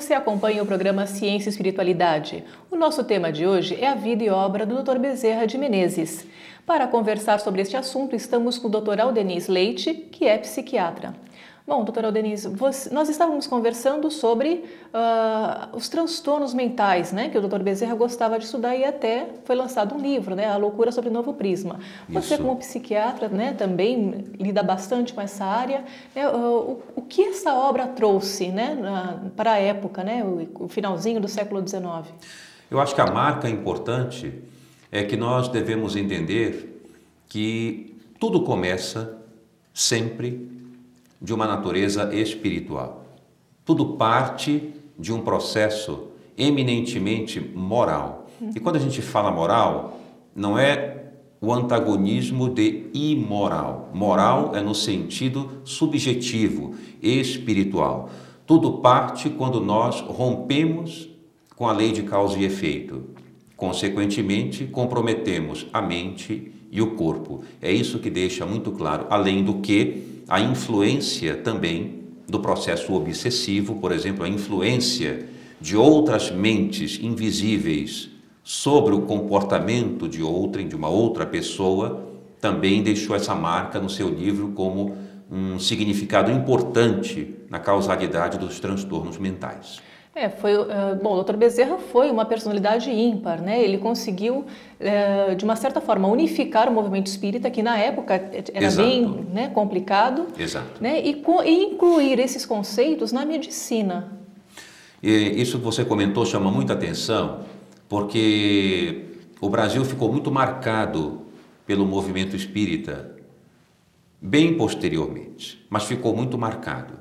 Você acompanha o programa Ciência e Espiritualidade. O nosso tema de hoje é a vida e obra do Dr. Bezerra de Menezes. Para conversar sobre este assunto, estamos com o Dr. Aldenis Leite, que é psiquiatra. Bom, doutor Aldenis, nós estávamos conversando sobre os transtornos mentais, né, que o Dr. Bezerra gostava de estudar e até foi lançado um livro, né, A Loucura Sob Novo Prisma. Você, como psiquiatra, né, também lida bastante com essa área. Né, o que essa obra trouxe, né, para a época, né, o finalzinho do século XIX? Eu acho que a marca importante é que nós devemos entender que tudo começa sempre de uma natureza espiritual. Tudo parte de um processo eminentemente moral. E quando a gente fala moral, não é o antagonismo de imoral. Moral é no sentido subjetivo, espiritual. Tudo parte quando nós rompemos com a lei de causa e efeito. Consequentemente, comprometemos a mente e o corpo. É isso que deixa muito claro, além do que a influência também do processo obsessivo, por exemplo, a influência de outras mentes invisíveis sobre o comportamento de uma outra pessoa, também deixou essa marca no seu livro como um significado importante na causalidade dos transtornos mentais. Bom, o Dr. Bezerra foi uma personalidade ímpar, né? Ele conseguiu, de uma certa forma, unificar o movimento espírita, que na época era bem, né, complicado, né? E incluir esses conceitos na medicina. E isso que você comentou chama muita atenção, porque o Brasil ficou muito marcado pelo movimento espírita, bem posteriormente, mas ficou muito marcado.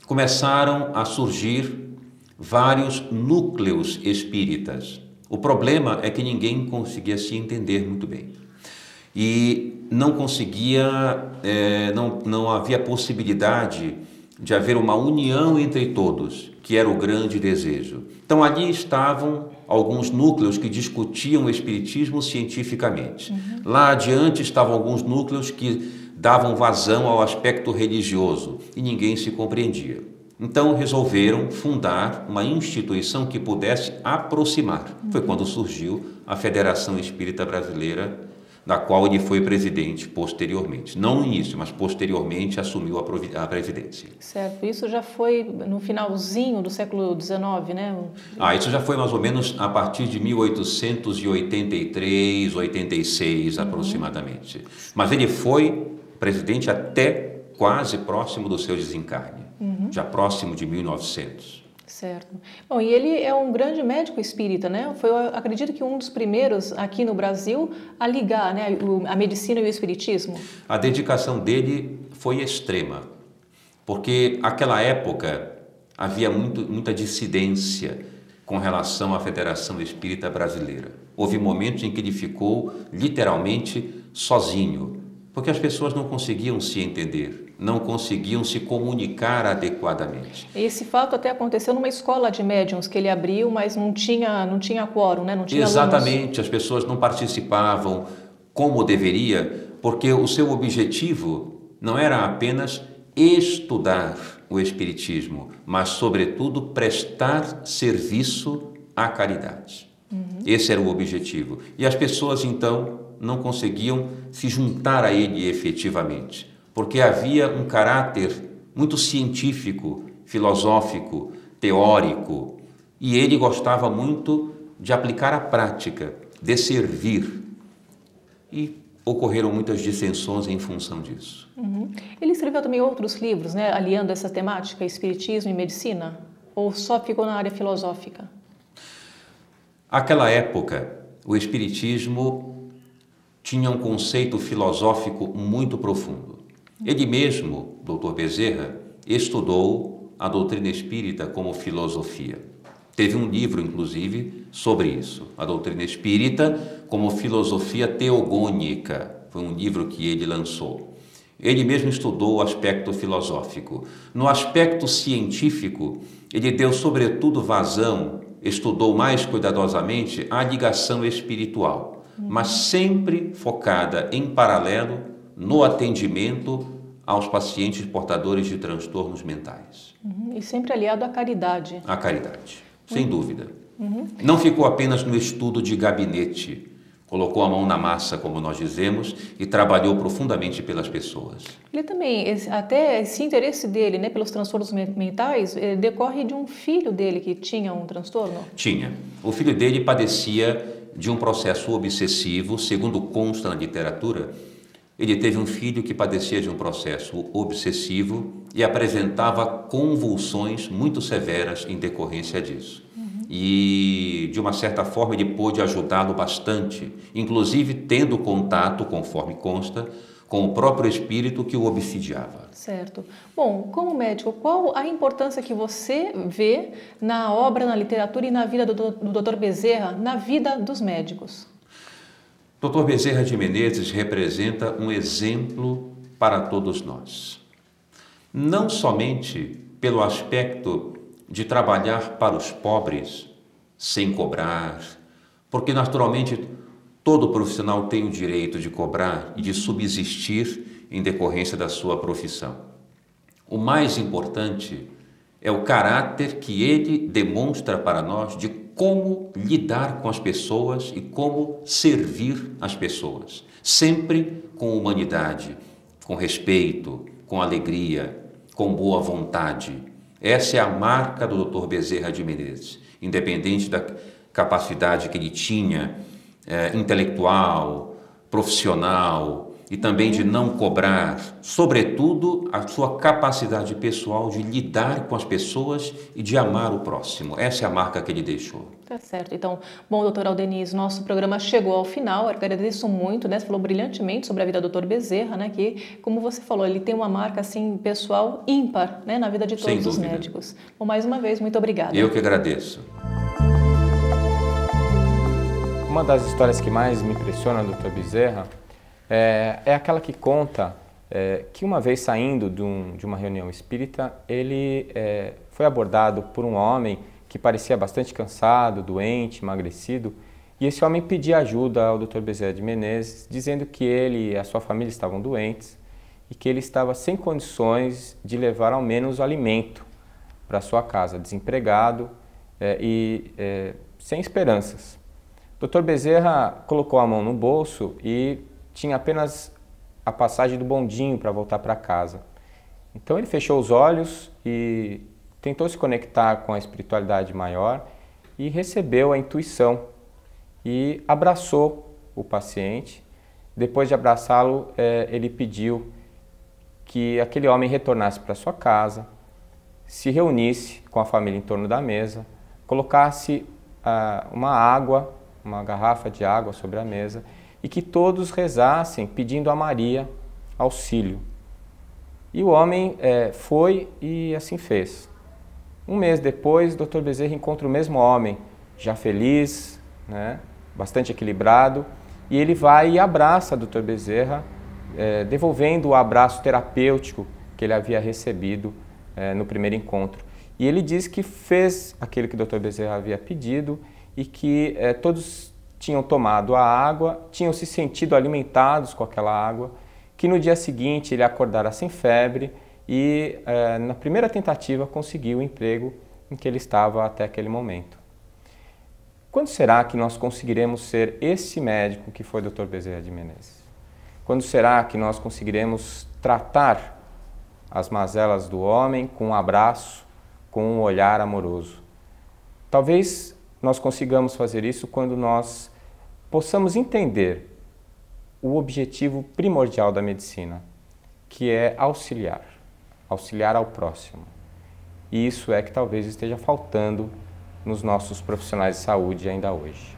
Começaram a surgir vários núcleos espíritas. O problema é que ninguém conseguia se entender muito bem. E não conseguia, não havia possibilidade de haver uma união entre todos, que era o grande desejo. Então ali estavam alguns núcleos que discutiam o espiritismo cientificamente. Lá adiante estavam alguns núcleos que davam vazão ao aspecto religioso e ninguém se compreendia. Então resolveram fundar uma instituição que pudesse aproximar. Foi quando surgiu a Federação Espírita Brasileira, da qual ele foi presidente posteriormente. Não no início, mas posteriormente assumiu a presidência. Certo. Isso já foi no finalzinho do século XIX, né? Isso já foi mais ou menos a partir de 1883, 86 aproximadamente. Mas ele foi presidente até quase próximo do seu desencarne. Já próximo de 1900. Certo. Bom, e ele é um grande médico espírita, né? Foi, eu acredito que um dos primeiros aqui no Brasil a ligar, né, a medicina e o espiritismo. A dedicação dele foi extrema, porque naquela época havia muita dissidência com relação à Federação Espírita Brasileira. Houve momentos em que ele ficou literalmente sozinho, porque as pessoas não conseguiam se entender, não conseguiam se comunicar adequadamente. Esse fato até aconteceu numa escola de médiuns que ele abriu, mas não tinha quórum, né? Não tinha Exatamente, alunos. as pessoas não participavam como deveria, porque o seu objetivo não era apenas estudar o espiritismo, mas, sobretudo, prestar serviço à caridade. Esse era o objetivo. E as pessoas, então, não conseguiam se juntar a ele efetivamente, porque havia um caráter muito científico, filosófico, teórico, e ele gostava muito de aplicar a prática, de servir. E ocorreram muitas dissensões em função disso. Ele escreveu também outros livros, né, aliando essa temática, espiritismo e medicina? Ou só ficou na área filosófica? Aquela época, o espiritismo tinha um conceito filosófico muito profundo. Ele mesmo, Dr. Bezerra, estudou a doutrina espírita como filosofia. Teve um livro, inclusive, sobre isso, a doutrina espírita como filosofia teogônica. Foi um livro que ele lançou. Ele mesmo estudou o aspecto filosófico. No aspecto científico, ele deu, sobretudo, vazão, estudou mais cuidadosamente a ligação espiritual, mas sempre focada em paralelo no atendimento aos pacientes portadores de transtornos mentais. E sempre aliado à caridade. À caridade, sem dúvida. Não ficou apenas no estudo de gabinete, colocou a mão na massa, como nós dizemos, e trabalhou profundamente pelas pessoas. Ele também, até esse interesse dele, né, pelos transtornos mentais, decorre de um filho dele que tinha um transtorno? Tinha. O filho dele padecia de um processo obsessivo, segundo consta na literatura. Ele teve um filho que padecia de um processo obsessivo e apresentava convulsões muito severas em decorrência disso. E, de uma certa forma, ele pôde ajudá-lo bastante, inclusive tendo contato, conforme consta, com o próprio espírito que o obsidiava. Certo. Bom, como médico, qual a importância que você vê na obra, na literatura e na vida do Dr. Bezerra, na vida dos médicos? Dr. Bezerra de Menezes representa um exemplo para todos nós. Não somente pelo aspecto de trabalhar para os pobres sem cobrar, porque naturalmente todo profissional tem o direito de cobrar e de subsistir em decorrência da sua profissão. O mais importante é o caráter que ele demonstra para nós de como lidar com as pessoas e como servir as pessoas, sempre com humanidade, com respeito, com alegria, com boa vontade. Essa é a marca do Dr. Bezerra de Menezes, independente da capacidade que ele tinha, intelectual, profissional e também de não cobrar, sobretudo a sua capacidade pessoal de lidar com as pessoas e de amar o próximo. Essa é a marca que ele deixou. Tá certo. Então, bom, doutor Aldenis, nosso programa chegou ao final. Eu agradeço muito, né? Você falou brilhantemente sobre a vida do Dr. Bezerra, né? Que, como você falou, ele tem uma marca assim pessoal ímpar, né? Na vida de todos os médicos. Bom, mais uma vez, muito obrigada. Eu que agradeço. Uma das histórias que mais me impressiona do Dr. Bezerra é aquela que conta que uma vez saindo de uma reunião espírita, ele foi abordado por um homem que parecia bastante cansado, doente, emagrecido, e esse homem pedia ajuda ao Dr. Bezerra de Menezes, dizendo que ele e a sua família estavam doentes e que ele estava sem condições de levar ao menos o alimento para sua casa, desempregado e sem esperanças. O Dr. Bezerra colocou a mão no bolso e tinha apenas a passagem do bondinho para voltar para casa. Então ele fechou os olhos e tentou se conectar com a espiritualidade maior e recebeu a intuição e abraçou o paciente. Depois de abraçá-lo, ele pediu que aquele homem retornasse para sua casa, se reunisse com a família em torno da mesa, colocasse uma água, uma garrafa de água sobre a mesa e que todos rezassem pedindo a Maria auxílio. E o homem foi e assim fez. Um mês depois, o Dr. Bezerra encontra o mesmo homem, já feliz, né, bastante equilibrado, e ele vai e abraça o Dr. Bezerra, devolvendo o abraço terapêutico que ele havia recebido no primeiro encontro. E ele diz que fez aquilo que o Dr. Bezerra havia pedido e que todos tinham tomado a água, tinham se sentido alimentados com aquela água, que no dia seguinte ele acordara sem febre e na primeira tentativa conseguiu o emprego em que ele estava até aquele momento. Quando será que nós conseguiremos ser esse médico que foi o Dr. Bezerra de Menezes? Quando será que nós conseguiremos tratar as mazelas do homem com um abraço, com um olhar amoroso? Talvez nós consigamos fazer isso quando nós possamos entender o objetivo primordial da medicina, que é auxiliar ao próximo. E isso é que talvez esteja faltando nos nossos profissionais de saúde ainda hoje.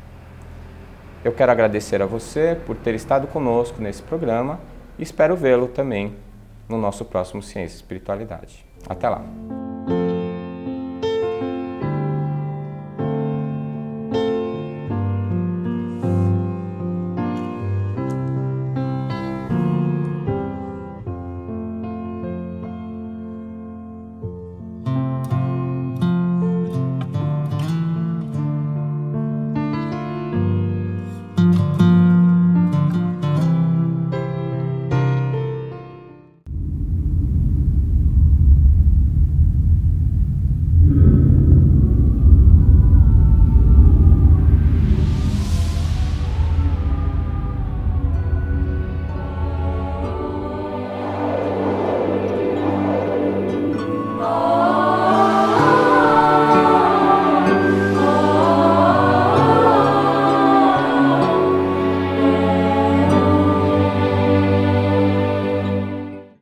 Eu quero agradecer a você por ter estado conosco nesse programa e espero vê-lo também no nosso próximo Ciência e Espiritualidade. Até lá!